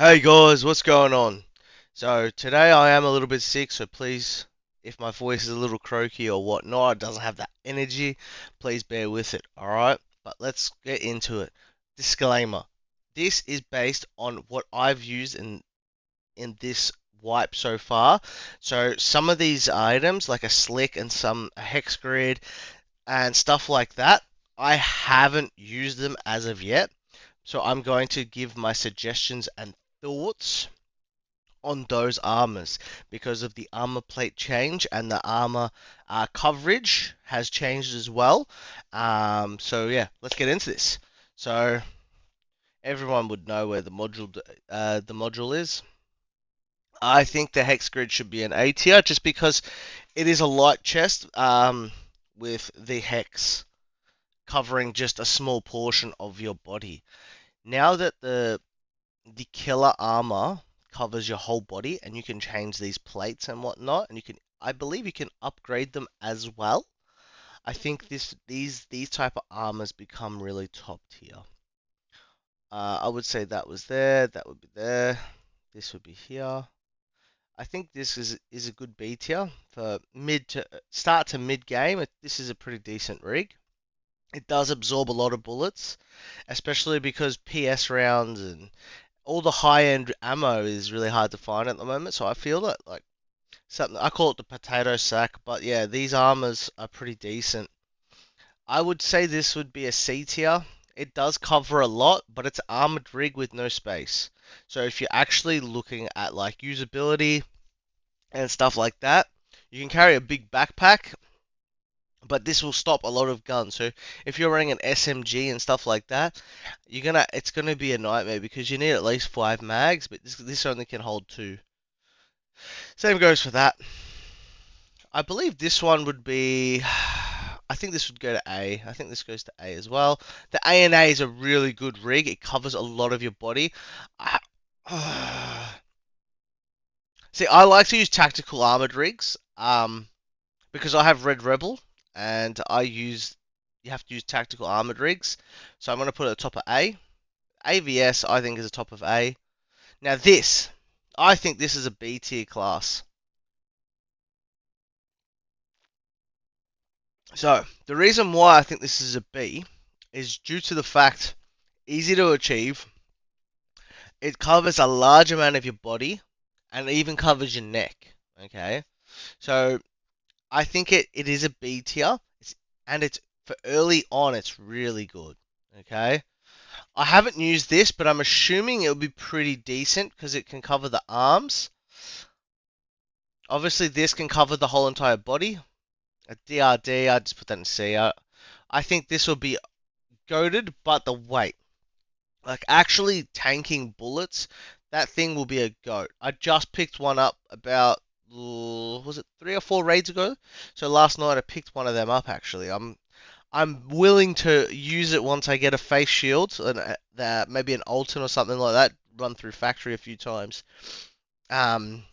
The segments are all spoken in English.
Hey guys, what's going on? So today I am a little bit sick, so please, if my voice is a little croaky or whatnot, it doesn't have that energy, please bear with it, alright? But let's get into it. Disclaimer. This is based on what I've used in this wipe so far. So some of these items, like a slick and a hex grid and stuff like that, I haven't used them as of yet. So I'm going to give my suggestions and thoughts on those armors because of the armor plate change and the armor coverage has changed as well. So yeah, let's get into this. So everyone would know where the module is. I think the hex grid should be an A tier just because it is a light chest with the hex covering just a small portion of your body. Now that the killer armor covers your whole body, and you can change these plates and whatnot, and I believe you can upgrade them as well. I think these type of armors become really top tier. I would say that was there, that would be there, this would be here. I think this is a good B tier for mid to start to mid game. This is a pretty decent rig. It does absorb a lot of bullets, especially because PS rounds and all the high end ammo is really hard to find at the moment. So I feel that like something I call it the potato sack, but yeah, these armors are pretty decent. I would say this would be a C tier. It does cover a lot, but it's an armored rig with no space. So if you're actually looking at like usability and stuff like that, you can carry a big backpack, but this will stop a lot of guns. So if you're running an SMG and stuff like that, it's gonna be a nightmare because you need at least 5 mags, but this only can hold 2. Same goes for that. I believe this one would be. I think this would go to A. I think this goes to A as well. The A&A is a really good rig. It covers a lot of your body. I, See, I like to use tactical armored rigs. Because I have Red Rebel and you have to use tactical armored rigs. So I'm going to put it at the top of A. AVS I think is the top of A. Now I think this is a B tier class. So the reason why I think this is a B is due to the fact easy to achieve. It covers a large amount of your body and it even covers your neck. Okay, so I think it is a B tier. And it's for early on. It's really good. Okay, I haven't used this, but I'm assuming it'll be pretty decent because it can cover the arms. Obviously, this can cover the whole entire body. A DRD, I just put that in C. I think this will be goaded, but the weight, like actually tanking bullets, that thing will be a goat. I just picked one up about was it 3 or 4 raids ago? So last night I picked one of them up actually. I'm willing to use it once I get a face shield and maybe an Alton or something like that. Run through factory a few times. Um,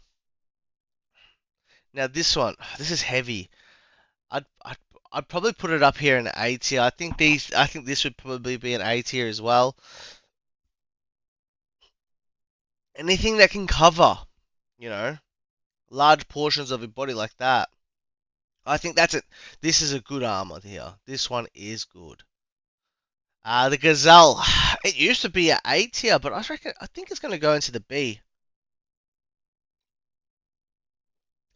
Now this is heavy. I'd I'd probably put it up here in A tier. I think this would probably be an A tier as well. Anything that can cover, you know, large portions of your body like that. I think that's it. This is a good armor here. This one is good. The Gazelle. It used to be an A tier, but I think it's going to go into the B.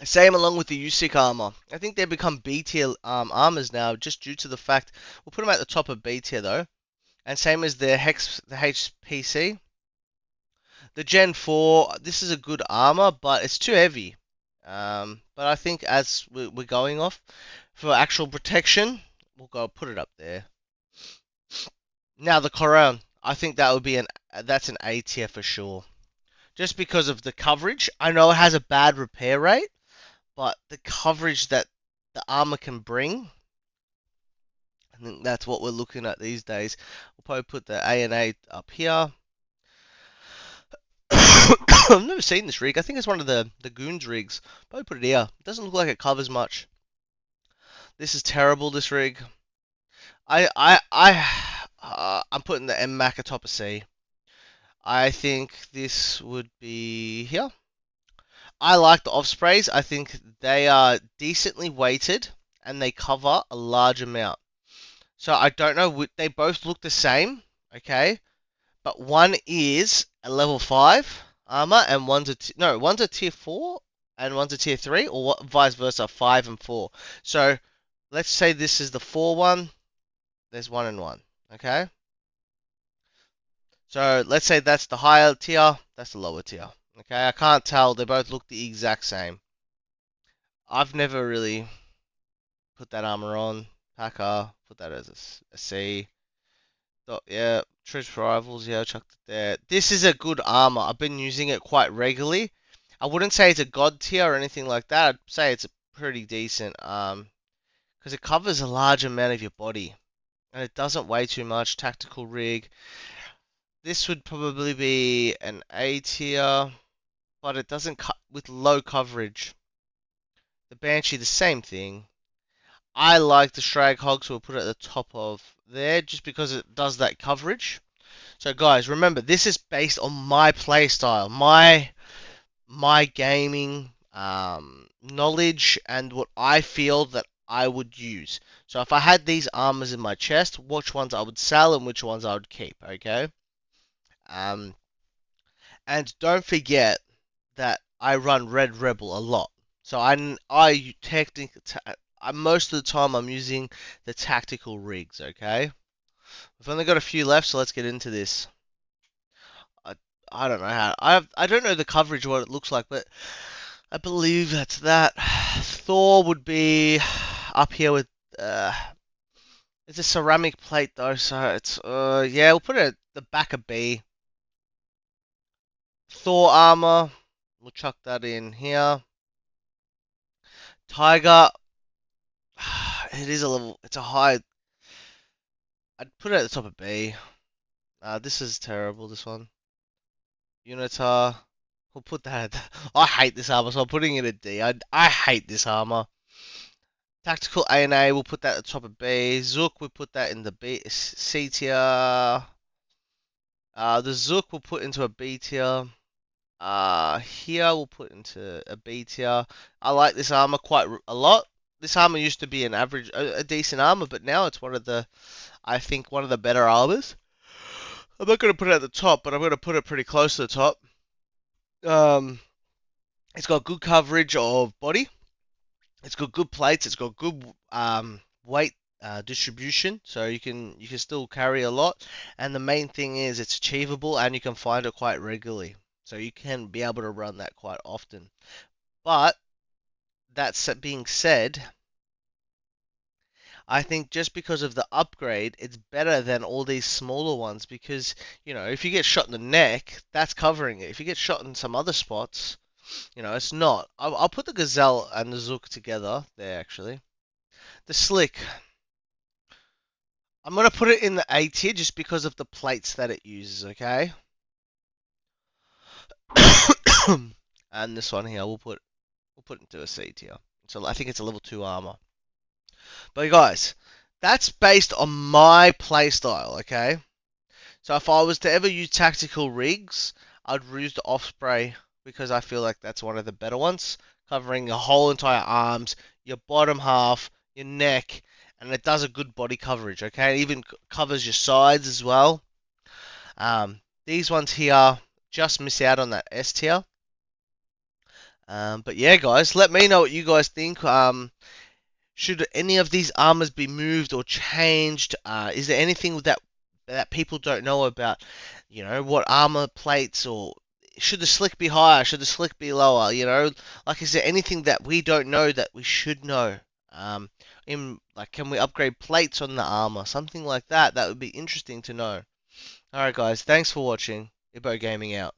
Same along with the USIC armor. I think they become B tier armors now, just due to the fact we'll put them at the top of B tier though. And same as the HPC, the Gen 4. This is a good armor, but it's too heavy. But I think as we're going off for actual protection, we'll go put it up there. Now the Corone, I think that's an A tier for sure. Just because of the coverage. I know it has a bad repair rate, but the coverage that the armor can bring, I think that's what we're looking at these days. We'll probably put the A&A up here. I've never seen this rig. I think it's one of the Goons rigs. Probably put it here. It doesn't look like it covers much. This is terrible, this rig. I'm putting the M Mac atop of C. I think this would be here. I like the Ospreys. I think they are decently weighted and they cover a large amount. So I don't know. They both look the same, okay? But one is a level 5 armor and one's a tier 4 and one's a tier 3, or vice versa, 5 and 4. So let's say this is the 4 one. There's 1 and 1, okay? So let's say that's the higher tier, that's the lower tier. Okay, I can't tell. They both look the exact same. I've never really put that armor on. Packer, put that as a C. Yeah, Truth Rivals, yeah, chucked it there. This is a good armor. I've been using it quite regularly. I wouldn't say it's a god tier or anything like that. I'd say it's a pretty decent, because it covers a large amount of your body and it doesn't weigh too much. Tactical rig. This would probably be an A tier, but it doesn't cut with low coverage. The Banshee, the same thing. I like the Shrag Hog, so we'll put it at the top of there just because it does that coverage. So guys, remember this is based on my playstyle, my gaming knowledge, and what I feel that I would use. So if I had these armors in my chest, which ones I would sell and which ones I would keep. Okay. Um, and don't forget that I run Red Rebel a lot. So I technically most of the time I'm using the tactical rigs. Okay. We've only got a few left, so let's get into this. I, I don't know how I don't know the coverage what it looks like, but I believe that's that. Thor would be up here with it's a ceramic plate though, so it's yeah, we'll put it at the back of B. Thor armor, we'll chuck that in here. Tiger, it is a level, it's a high. I'd put it at the top of B. This is terrible. This one, Unitar. We'll put that. I hate this armor, so I'm putting it at D. I hate this armor. Tactical A and A, we'll put that at the top of B. Zook, we'll put that in the C tier. The Zook we'll put into a B tier. Here we'll put into a B tier. I like this armor quite a lot. This armor used to be an average, a decent armor, but now it's one of the, I think, one of the better armors. I'm not going to put it at the top, but I'm going to put it pretty close to the top. Um, it's got good coverage of body. It's got good plates. It's got good weight distribution, so you can still carry a lot. And the main thing is it's achievable, and you can find it quite regularly, so you can be able to run that quite often. But that being said, I think just because of the upgrade, it's better than all these smaller ones because, if you get shot in the neck, that's covering it. If you get shot in some other spots, it's not. I'll put the Gazelle and the Zook together there, actually. The Slick, I'm going to put it in the A tier just because of the plates that it uses, okay? And this one here, we'll put into a C tier. So I think it's a level 2 armor. But guys, that's based on my playstyle, okay? So if I was to ever use tactical rigs, I'd use the Osprey because I feel like that's one of the better ones, covering your whole entire arms, your bottom half, your neck, and it does a good body coverage, okay? It even covers your sides as well. These ones here just miss out on that S tier. But yeah, guys, let me know what you guys think. Should any of these armors be moved or changed? Is there anything that people don't know about? What armor plates, or should the slick be higher? Should the slick be lower? Like, is there anything that we don't know that we should know? Can we upgrade plates on the armor? Something like that. That would be interesting to know. Alright, guys, thanks for watching. Ibo Gaming out.